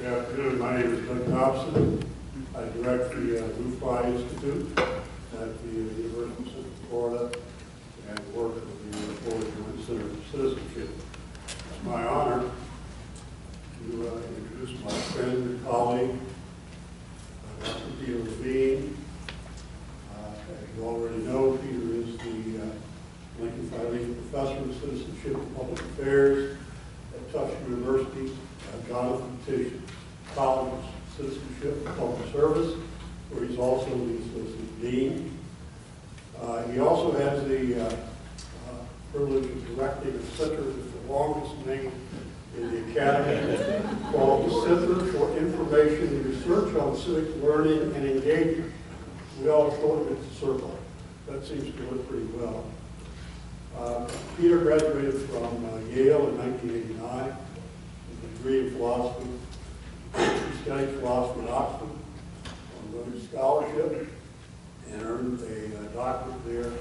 Good afternoon. My name is Doug Thompson. I direct the Roof Institute at the University of Central Florida and work with the Florida Joint Center for Citizenship. It's my honor to introduce my friend and colleague, Dr. Peter Levine. As you already know, Peter is the Lincoln Phileas Professor of Citizenship and Public Affairs at Tufts University, Jonathan Tisch College of Citizenship and Public Service, where he's also the Associate Dean. He also has the privilege of directing a center with the longest name in the Academy called the Center for Information and Research on Civic Learning and Engagement. We all short of it's a circle. That seems to work pretty well. Peter graduated from Yale in 1989 with a degree in philosophy. He studied philosophy at Oxford on Rhodes Scholarship and earned a doctorate there in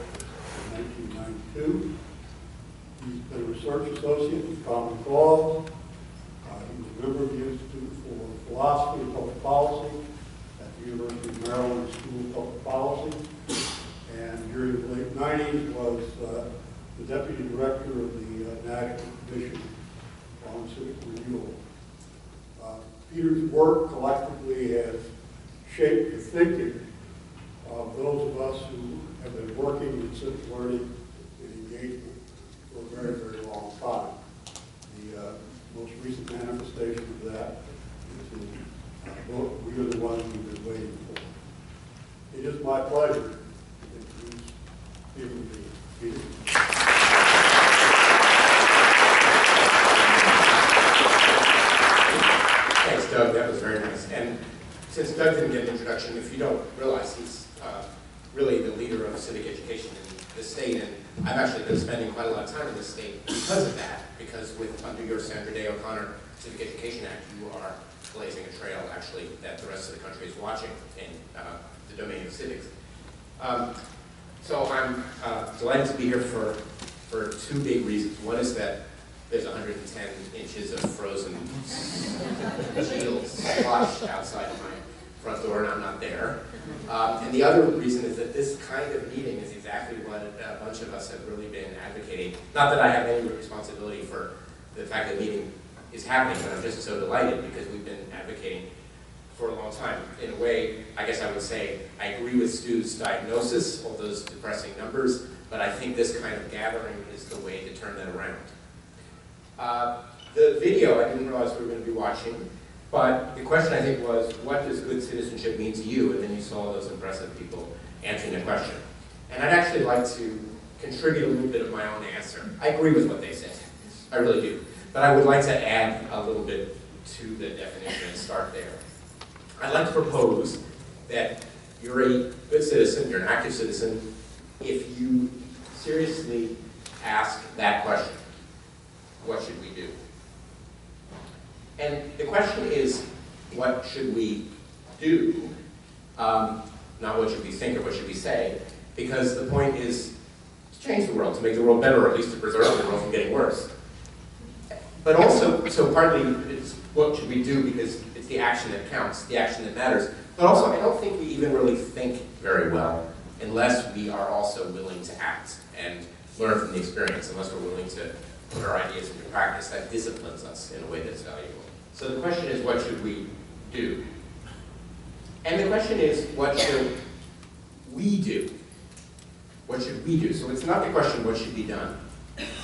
1992. He's been a research associate with Common Cause. He was a member of the Institute for Philosophy and Public Policy at the University of Maryland School of Public Policy. And during the late 90s was the Deputy Director of the National Commission on Civic Renewal. Peter's work collectively has shaped the thinking of those of us who have been working in civic learning and engagement for a very, very long time. The most recent manifestation of that is in the book, We Are the Ones We've Been Waiting For. It is my pleasure to introduce Peter Levine. Peter. Thanks, Doug. That was very nice. And since Doug didn't get an introduction, if you don't realize, he's really the leader of civic education in the state, and I've actually been spending quite a lot of time in this state because of that, because under your Sandra Day O'Connor Civic Education Act, you are blazing a trail, actually, that the rest of the country is watching in the domain of civics. So I'm delighted to be here for two big reasons. One is that there's 110 inches of frozen shield slush outside of my front door, and I'm not there. And the other reason is that this kind of meeting is exactly what a bunch of us have really been advocating. Not that I have any responsibility for the fact that the meeting is happening, but I'm just so delighted because we've been advocating for a long time. In a way, I guess I would say I agree with Stu's diagnosis, all those depressing numbers, but I think this kind of gathering is the way to turn that around. The video, I didn't realize we were going to be watching, but the question I think was, what does good citizenship mean to you? And then you saw those impressive people answering the question. And I'd actually like to contribute a little bit of my own answer. I agree with what they said, I really do. But I would like to add a little bit to the definition and start there. I'd like to propose that you're a good citizen, you're an active citizen, if you seriously ask that question. What should we do? And the question is, what should we do? Not what should we think or what should we say, because the point is to change the world, to make the world better, or at least to preserve the world from getting worse. But also, so partly it's what should we do because it's the action that counts, the action that matters. But also, I don't think we even really think very well unless we are also willing to act and learn from the experience, unless we're willing to put our ideas into practice. That disciplines us in a way that's valuable. So the question is, what should we do? And the question is, what should we do? What should we do? So it's not the question, what should be done?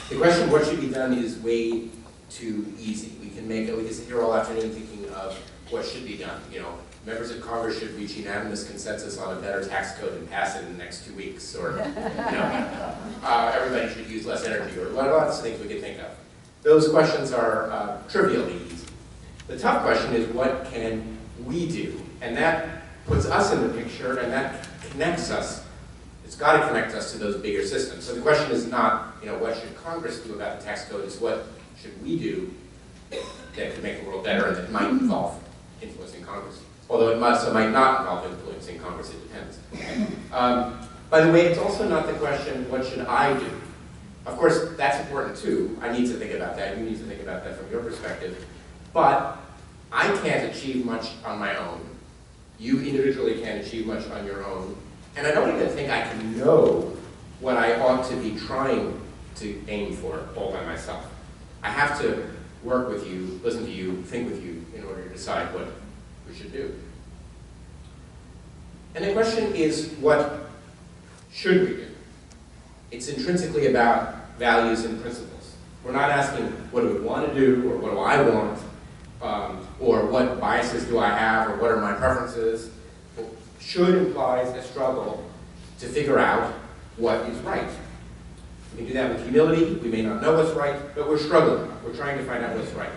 The question, what should be done, is way too easy. We can sit here all afternoon thinking of what should be done. You know, members of Congress should reach unanimous consensus on a better tax code and pass it in the next 2 weeks, or everybody should use less energy, or lots of things we could think of. Those questions are trivially easy. The tough question is, what can we do? And that puts us in the picture, and that connects us. It's got to connect us to those bigger systems. So the question is not, what should Congress do about the tax code? It's what should we do that could make the world better and that might involve influencing Congress. Although it must or might not involve influencing Congress, it depends. By the way, it's also not the question, what should I do? Of course, that's important too. I need to think about that. You need to think about that from your perspective. But I can't achieve much on my own. You individually can't achieve much on your own. And I don't even think I can know what I ought to be trying to aim for all by myself. I have to work with you, listen to you, think with you in order to decide what we should do. And the question is, what should we do? It's intrinsically about values and principles. We're not asking what do we want to do, or what do I want, or what biases do I have, or what are my preferences. Should implies a struggle to figure out what is right. We can do that with humility. We may not know what's right, but we're struggling. We're trying to find out what's right.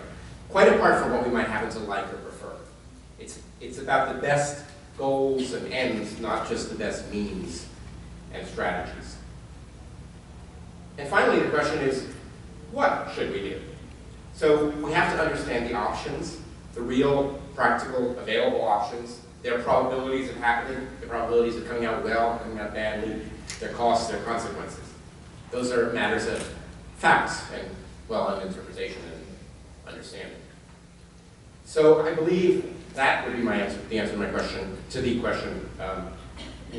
Quite apart from what we might happen to like or prefer. It's about the best goals and ends, not just the best means and strategies. And finally, the question is, what should we do? So we have to understand the options, the real, practical, available options, their probabilities of happening, the probabilities of coming out well, coming out badly, their costs, their consequences. Those are matters of facts and, well, of interpretation and understanding. So I believe that would be the answer to my question, to the question,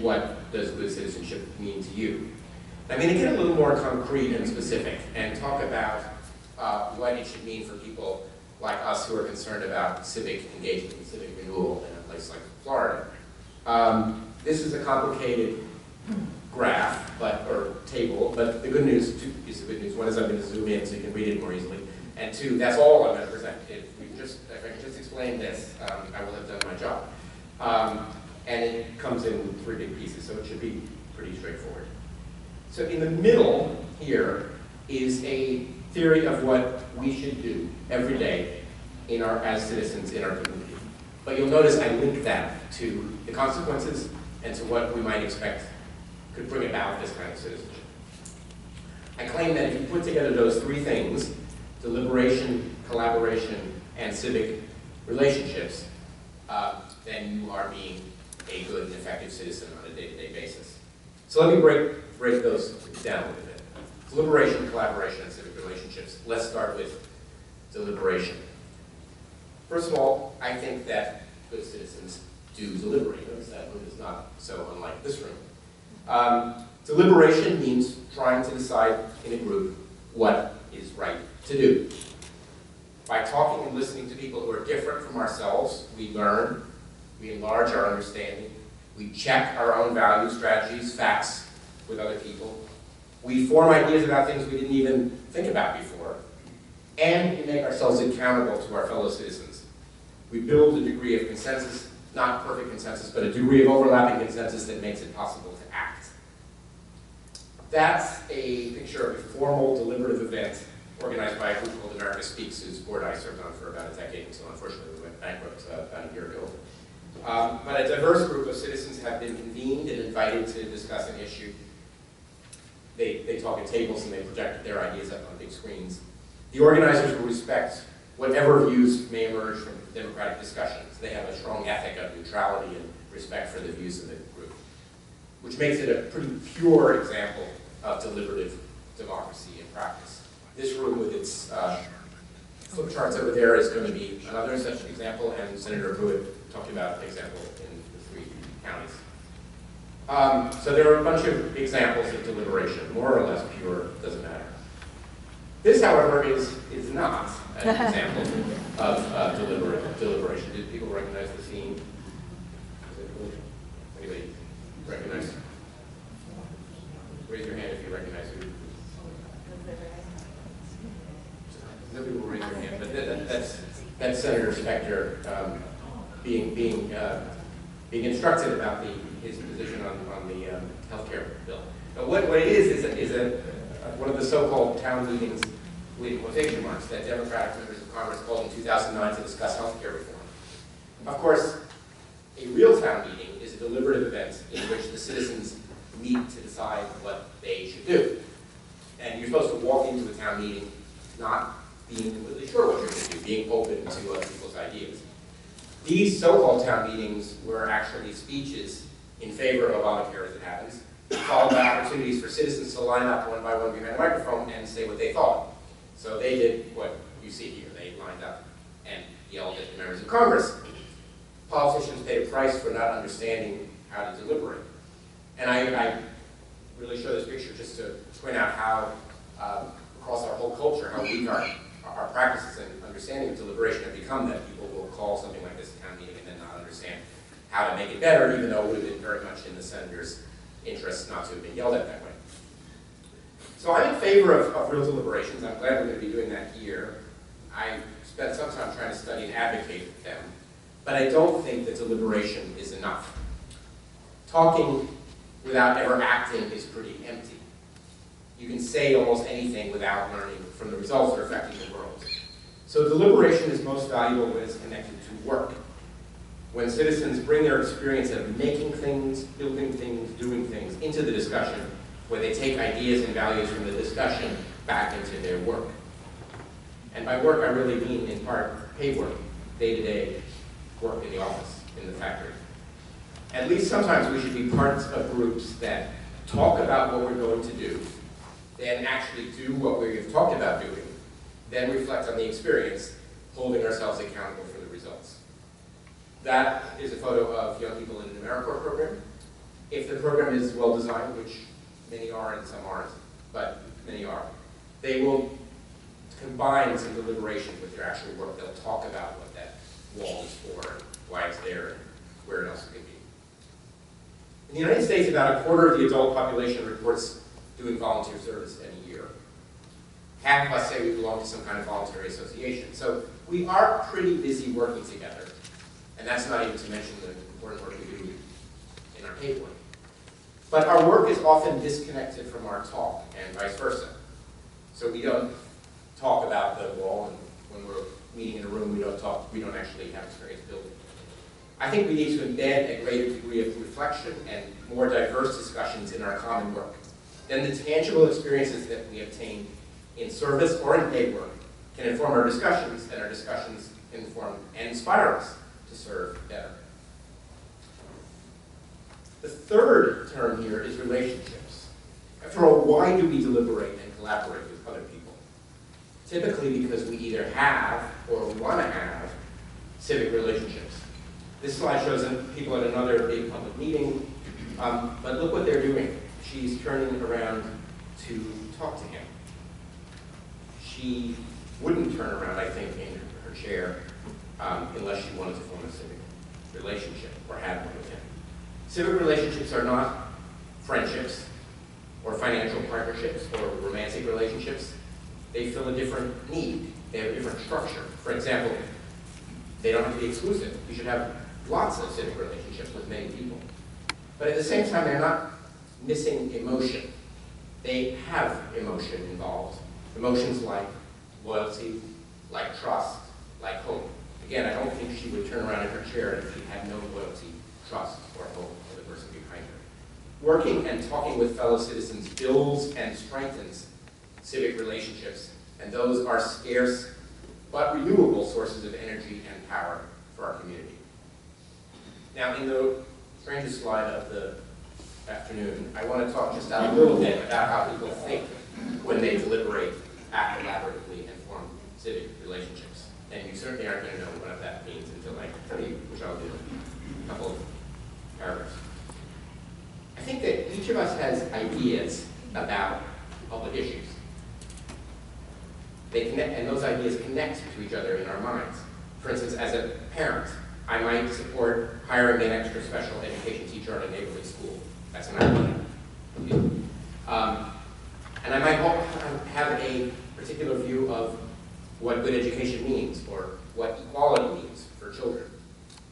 what does good citizenship mean to you? I'm going to get a little more concrete and specific and talk about what it should mean for people like us who are concerned about civic engagement and civic renewal in a place like Florida. This is a complicated graph, or table, but the good news, two pieces of good news. One is I'm going to zoom in so you can read it more easily. And two, that's all I'm going to present. If I can just explain this, I will have done my job. And it comes in 3 big pieces, so it should be pretty straightforward. So in the middle here is a theory of what we should do every day as citizens in our community. But you'll notice I link that to the consequences and to what we might expect could bring about this kind of citizenship. I claim that if you put together those 3 things, deliberation, collaboration, and civic relationships, then you are being a good and effective citizen on a day-to-day basis. So let me break those down a little bit. Deliberation, collaboration, and civic relationships. Let's start with deliberation. First of all, I think that good citizens do deliberate. Notice that room is not so unlike this room. Deliberation means trying to decide in a group what is right to do. By talking and listening to people who are different from ourselves, we learn, we enlarge our understanding, we check our own values, strategies, facts with other people, we form ideas about things we didn't even think about before, and we make ourselves accountable to our fellow citizens. We build a degree of consensus, not perfect consensus, but a degree of overlapping consensus that makes it possible to act. That's a picture of a formal, deliberative event organized by a group called America Speaks, whose board I served on for about a decade until unfortunately we went bankrupt about a year ago. But a diverse group of citizens have been convened and invited to discuss an issue. They talk at tables and they project their ideas up on big screens. The organizers will respect whatever views may emerge from democratic discussions. They have a strong ethic of neutrality and respect for the views of the group, which makes it a pretty pure example of deliberative democracy in practice. This room with its flip charts over there is going to be another such example, and Senator Pruitt talked about an example in the 3 counties. So there are a bunch of examples of deliberation, more or less pure, doesn't matter. This, however, is not an example of deliberation. Did people recognize the scene? Anybody recognize? Raise your hand if you recognize who. No people raise their hand, but that's Senator Specter being instructed about his position on the healthcare bill. But what it is one of the so-called town meetings with quotation marks that Democratic members of Congress called in 2009 to discuss healthcare reform. Of course, a real town meeting is a deliberative event in which the citizens meet to decide what they should do. And you're supposed to walk into a town meeting not being completely sure what you're going to do, being open to other people's ideas. These so-called town meetings were actually speeches in favor of Obamacare as it happens, followed by opportunities for citizens to line up one by one behind a microphone and say what they thought. So they did what you see here. They lined up and yelled at the members of Congress, politicians paid a price for not understanding how to deliberate. And I really show this picture just to point out how, across our whole culture, how weak our practices and understanding of deliberation have become, that people will call something like this a town meeting and then not understand how to make it better, even though it would have been very much in the senator's interest not to have been yelled at that way. So I'm in favor of real deliberations. I'm glad we're going to be doing that here. I spent some time trying to study and advocate them, but I don't think that deliberation is enough. Talking without ever acting is pretty empty. You can say almost anything without learning from the results that are affecting the world. So deliberation is most valuable when it's connected to work. When citizens bring their experience of making things, building things, doing things into the discussion, where they take ideas and values from the discussion back into their work. And by work, I really mean, in part, paid work, day-to-day work in the office, in the factory. At least sometimes we should be parts of groups that talk about what we're going to do, then actually do what we have talked about doing, then reflect on the experience, holding ourselves accountable for the results. That is a photo of young people in an AmeriCorps program. If the program is well designed, which many are and some aren't, but many are, they will combine some deliberation with their actual work. They'll talk about what that wall is for, and why it's there, and where else it could be. In the United States, about a quarter of the adult population reports doing volunteer service any year. Half of us say we belong to some kind of voluntary association. So we are pretty busy working together. And that's not even to mention the important work we do in our paid work. But our work is often disconnected from our talk, and vice versa. So we don't talk about the wall, and when we're meeting in a room, we don't actually have experience building. I think we need to embed a greater degree of reflection and more diverse discussions in our common work. Then the tangible experiences that we obtain in service or in paid work can inform our discussions, and our discussions inform and inspire us to serve better. The third term here is relationships. After all, why do we deliberate and collaborate with other people? Typically because we either have or we want to have civic relationships. This slide shows people at another big public meeting, but look what they're doing. She's turning around to talk to him. She wouldn't turn around, I think, in her chair unless she wanted to form a civic relationship or have one with him. Civic relationships are not friendships or financial partnerships or romantic relationships. They fill a different need. They have a different structure. For example, they don't have to be exclusive. You should have lots of civic relationships with many people. But at the same time, they're not missing emotion. They have emotion involved. Emotions like loyalty, like trust, like hope. Again, I don't think she would turn around in her chair if she had no loyalty, trust, or hope for the person behind her. Working and talking with fellow citizens builds and strengthens civic relationships, and those are scarce but renewable sources of energy and power for our community. Now, in the strangest slide of the afternoon, I want to talk just a little bit about how people think when they deliberate, act collaboratively, and form civic relationships. And you certainly aren't going to know what that means until I tell you, which I'll do in a couple of paragraphs. I think that each of us has ideas about public issues. They connect, and those ideas connect to each other in our minds. For instance, as a parent, I might support hiring an extra special education teacher at a neighborhood school. That's an idea. And I might have a particular view of what good education means or what equality means for children.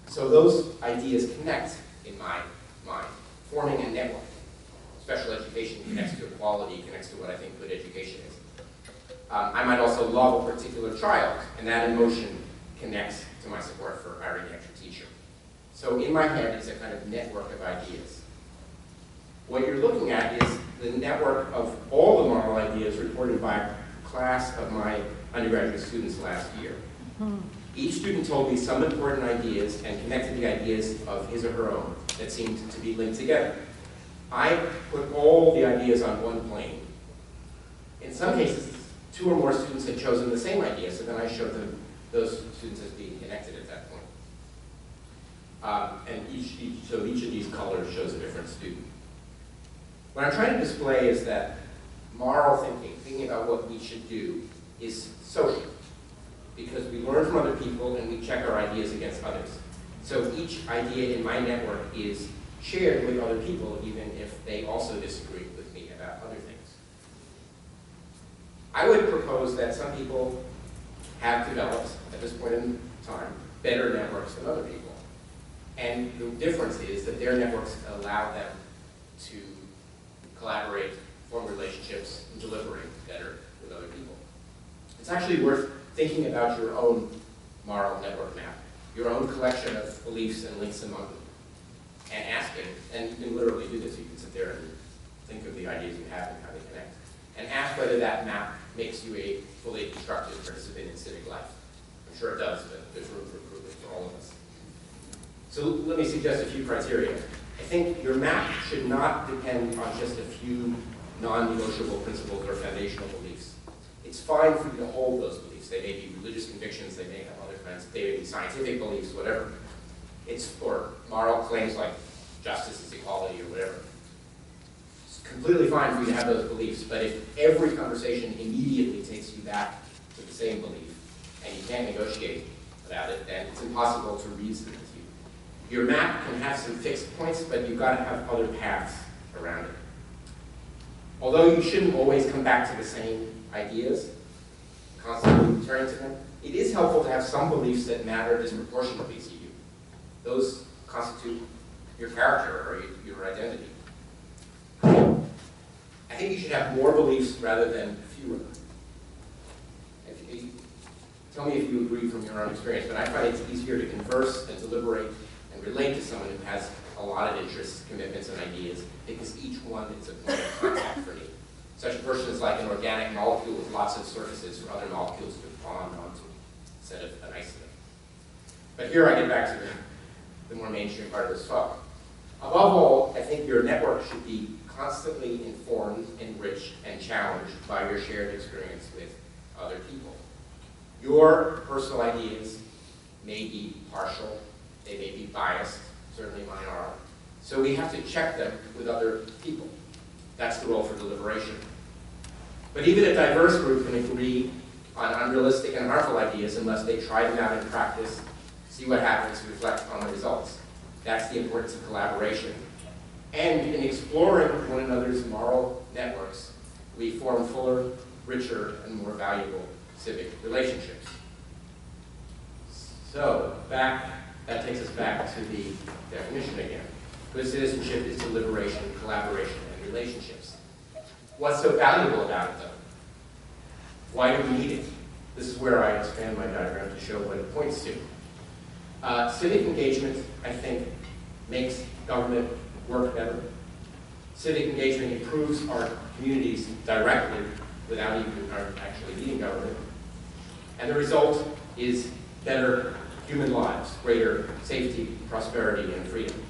So those ideas connect in my mind, forming a network. Special education connects to equality, connects to what I think good education is. I might also love a particular child, and that emotion connects to my support for hiring an extra teacher. So in my head is a kind of network of ideas. What you're looking at is the network of all the moral ideas reported by a class of my undergraduate students last year. Each student told me some important ideas and connected the ideas of his or her own that seemed to be linked together. I put all the ideas on one plane. In some cases, 2 or more students had chosen the same idea, so then I showed them those students as being connected at that point. And so each of these colors shows a different student. What I'm trying to display is that moral thinking about what we should do, is social. Because we learn from other people and we check our ideas against others. So each idea in my network is shared with other people, even if they also disagree with me about other things. I would propose that some people have developed, at this point in time, better networks than other people. And the difference is that their networks allow them to collaborate, form relationships, and deliberate better with other people. It's actually worth thinking about your own moral network map, your own collection of beliefs and links among them, and asking, and you can literally do this, you can sit there and think of the ideas you have and how they connect, and ask whether that map makes you a fully constructive participant in civic life. I'm sure it does, but there's room for improvement for all of us. So let me suggest a few criteria. I think your map should not depend on just a few non-negotiable principles or foundational beliefs. It's fine for you to hold those beliefs. They may be religious convictions, they may have other kinds, they may be scientific beliefs, whatever. Or moral claims like justice is equality or whatever. It's completely fine for you to have those beliefs, but if every conversation immediately takes you back to the same belief, and you can't negotiate about it, then it's impossible to reason with you. Your map can have some fixed points, but you've got to have other paths around it. Although you shouldn't always come back to the same ideas, constantly returning to them, it is helpful to have some beliefs that matter disproportionately to you. Those constitute your character or your identity. I think you should have more beliefs rather than fewer. Tell me if you agree from your own experience, but I find it's easier to converse and deliberate and relate to someone who has a lot of interests, commitments, and ideas, because each one is a point of contact for me. Such a person is like an organic molecule with lots of surfaces for other molecules to bond onto, instead of an isolate. But here I get back to the more mainstream part of this talk. Above all, I think your network should be constantly informed, enriched, and challenged by your shared experience with other people. Your personal ideas may be partial, they may be biased, certainly mine are, so we have to check them with other people. That's the role for deliberation. But even a diverse group can agree on unrealistic and harmful ideas unless they try them out in practice, see what happens, reflect on the results. That's the importance of collaboration. And in exploring one another's moral networks, we form fuller, richer, and more valuable civic relationships. So, that takes us back to the definition again. Good citizenship is deliberation, collaboration, and relationships. What's so valuable about it, though? Why do we need it? This is where I expand my diagram to show what it points to. Civic engagement, I think, makes government work better. Civic engagement improves our communities directly without even actually needing government. And the result is better human lives, greater safety, prosperity, and freedom.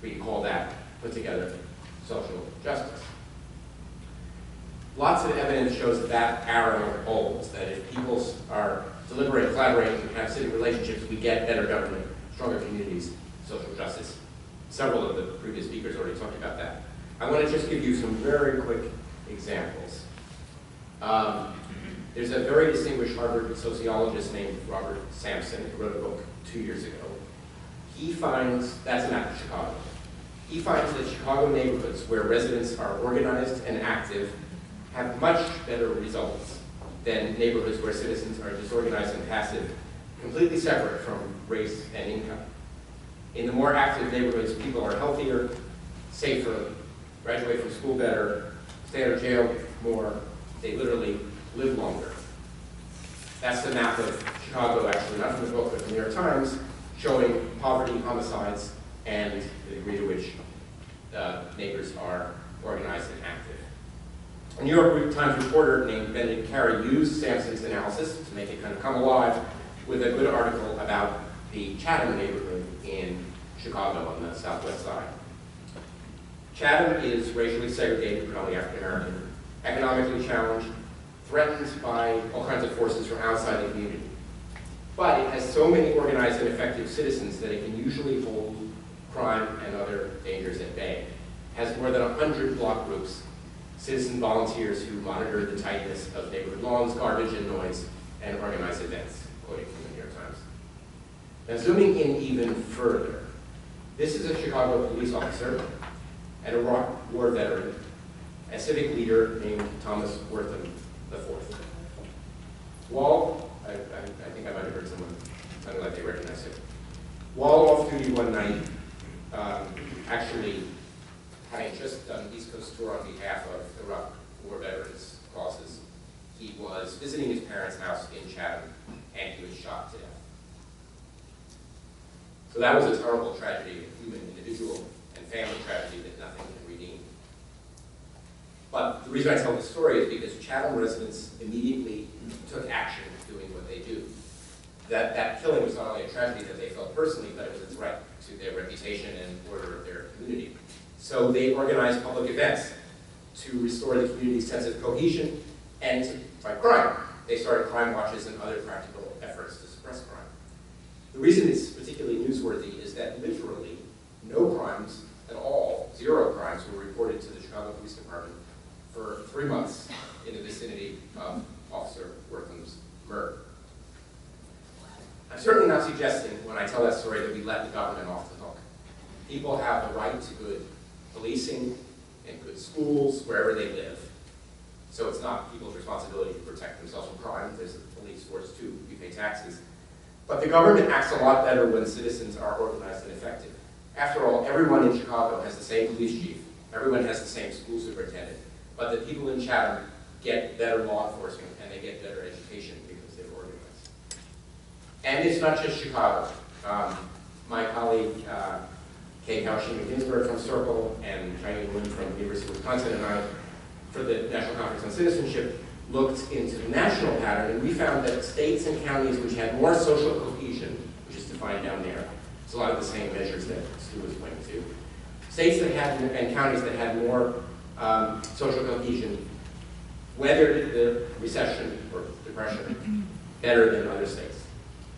We can call that, put together, social justice. Lots of evidence shows that that arrow holds, that if people are deliberate, collaborate, and have civic relationships, we get better government, stronger communities, social justice. Several of the previous speakers already talked about that. I want to just give you some very quick examples. There's a very distinguished Harvard sociologist named Robert Sampson who wrote a book 2 years ago. He finds, that's a map of Chicago. He finds that Chicago neighborhoods where residents are organized and active have much better results than neighborhoods where citizens are disorganized and passive, completely separate from race and income. In the more active neighborhoods, people are healthier, safer, graduate from school better, stay out of jail more, they literally live longer. That's the map of Chicago, actually, not from the book, but from the New York Times, showing poverty, homicides, and the degree to which neighbors are organized and active. A New York Times reporter named Benedict Carey used Sampson's analysis to make it kind of come alive with a good article about the Chatham neighborhood in Chicago on the southwest side. Chatham is racially segregated, probably African American, economically challenged, threatened by all kinds of forces from outside the community. But it has so many organized and effective citizens that it can usually hold crime and other dangers at bay. It has more than 100 block groups, citizen volunteers who monitor the tightness of neighborhood lawns, garbage and noise, and organize events, quoting from the New York Times. Now, zooming in even further, this is a Chicago police officer and a Iraq War veteran, a civic leader named Thomas Wortham IV. While, I think I might have heard someone sounded like they recognized him. While off duty one night, actually having just done an East Coast tour on behalf of Iraq War veterans causes, he was visiting his parents' house in Chatham, and he was shot to death. So that was a terrible tragedy, a human, individual, and family tragedy that nothing can redeem. But the reason I tell this story is because Chatham residents immediately took action doing what they do. That killing was not only a tragedy that they felt personally, but it was a threat to their reputation and order of their community. So they organized public events to restore the community's sense of cohesion and to fight crime. They started crime watches and other practical efforts to suppress crime. The reason it's particularly newsworthy is that literally no crimes at all, 0 crimes, were reported to the Chicago Police Department for 3 months in the vicinity of Officer Wortham's murder. I'm certainly not suggesting when I tell that story that we let the government off the hook. People have the right to good policing and good schools wherever they live. So it's not people's responsibility to protect themselves from crime. There's a police force too. We pay taxes. But the government acts a lot better when citizens are organized and effective. After all, everyone in Chicago has the same police chief. Everyone has the same school superintendent. But the people in Chatham get better law enforcement and they get better education because they're organized. And it's not just Chicago. My colleague, Kaushik Gupta from Circle and Chinese Lin from the University of Wisconsin and I, for the National Conference on Citizenship, looked into the national pattern, and we found that states and counties which had more social cohesion, which is defined down there, it's a lot of the same measures that Stu was pointing to, states that had, and counties that had more social cohesion weathered the recession or depression better than other states.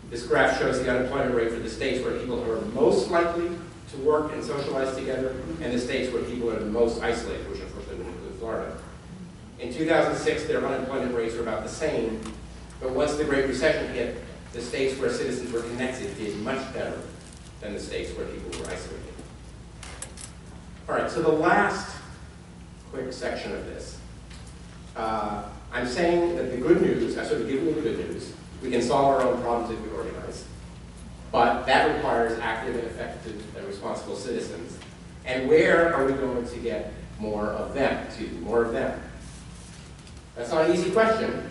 This graph shows the unemployment rate for the states where people are most likely to work and socialize together, and the states where people are the most isolated, which unfortunately would include Florida. In 2006, their unemployment rates were about the same, but once the Great Recession hit, the states where citizens were connected did much better than the states where people were isolated. All right, so the last quick section of this. I'm saying that the good news, I sort of given you the good news, we can solve our own problems if we organize, but that requires active and effective and responsible citizens. And where are we going to get more of them, more of them? That's not an easy question,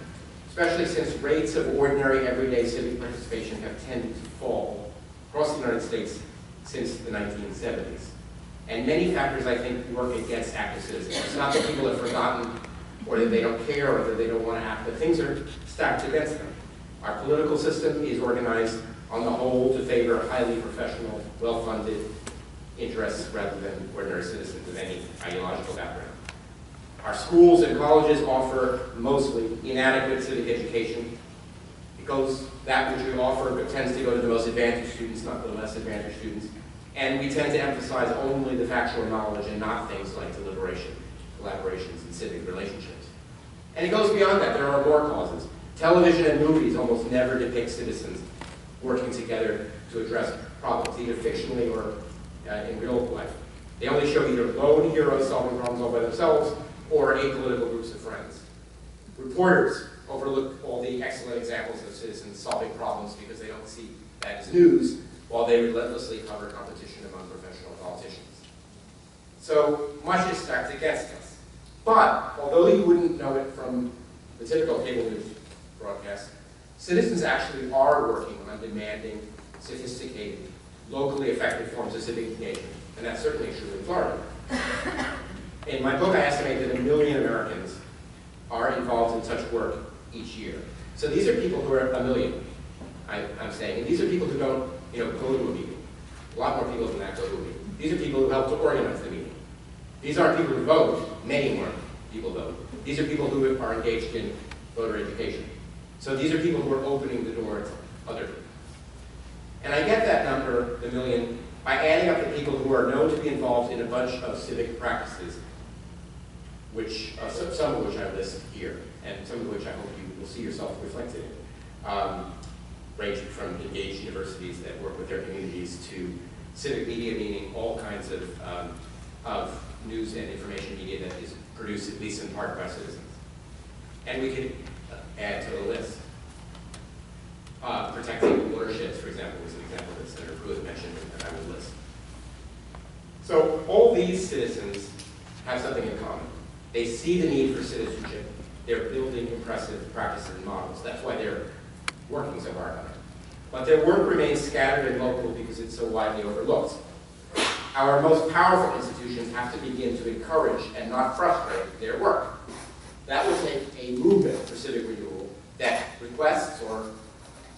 especially since rates of ordinary, everyday civic participation have tended to fall across the United States since the 1970s. And many factors, I think, work against active citizens. It's not that people have forgotten, or that they don't care, or that they don't want to act, but things are stacked against them. Our political system is organized on the whole to favor highly professional, well-funded interests rather than ordinary citizens of any ideological background. Our schools and colleges offer mostly inadequate civic education. It goes, that which we offer tends to go to the most advantaged students, not the less advantaged students. And we tend to emphasize only the factual knowledge and not things like deliberation, collaborations, and civic relationships. And it goes beyond that. There are more causes. Television and movies almost never depict citizens working together to address problems, either fictionally or in real life. They only show either lone heroes solving problems all by themselves or apolitical groups of friends. Reporters overlook all the excellent examples of citizens solving problems because they don't see that as news, while they relentlessly cover competition among professional politicians. So much is stacked against us. But although you wouldn't know it from the typical cable news broadcast, citizens actually are working on demanding, sophisticated, locally effective forms of civic engagement, and that's certainly true in Florida. In my book, I estimate that 1 million Americans are involved in such work each year. So these are people who are 1 million, I'm saying, and these are people who don't, go to a meeting. A lot more people than that go to a meeting. These are people who help to organize the meeting. These aren't people who vote. Many more people vote. These are people who are engaged in voter education. So these are people who are opening the door to other people. And I get that number, the million, by adding up the people who are known to be involved in a bunch of civic practices, which, some of which I list here, and some of which I hope you will see yourself reflected in. Ranging from engaged universities that work with their communities to civic media, meaning all kinds of news and information media that is produced at least in part by citizens. And we could add to the list. Protecting watersheds, for example, was an example that Senator Pruitt mentioned and I will list. So all these citizens have something in common. They see the need for citizenship. They're building impressive practices and models. That's why they're working so hard on it. But their work remains scattered and local because it's so widely overlooked. Our most powerful institutions have to begin to encourage and not frustrate their work. That will take a movement for civic renewal that requests or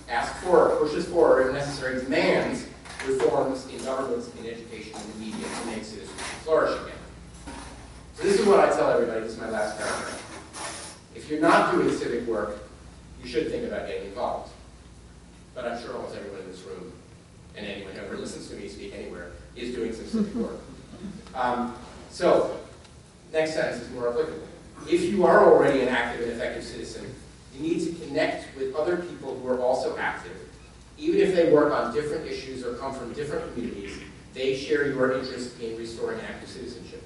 asks for, or pushes for, or if necessary, demands reforms in governments, in education, and in media to make citizenship flourish again. So this is what I tell everybody, this is my last paragraph. If you're not doing civic work, you should think about getting involved. But I'm sure almost everyone in this room, and anyone who ever listens to me speak anywhere, is doing some civic work. So, next sentence is more applicable. If you are already an active and effective citizen, you need to connect with other people who are also active. Even if they work on different issues or come from different communities, they share your interest in restoring active citizenship.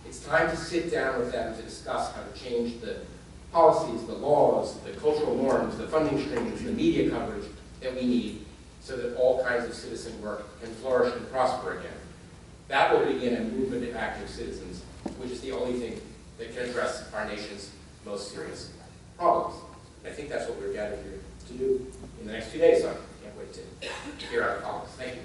It's time to sit down with them to discuss how to change the policies, the laws, the cultural norms, the funding streams, the media coverage that we need so that all kinds of citizen work can flourish and prosper again. That will begin a movement of active citizens, which is the only thing that can address our nation's most serious problems. I think that's what we're gathered here to do in the next 2 days, so I can't wait to hear our comments. Thank you.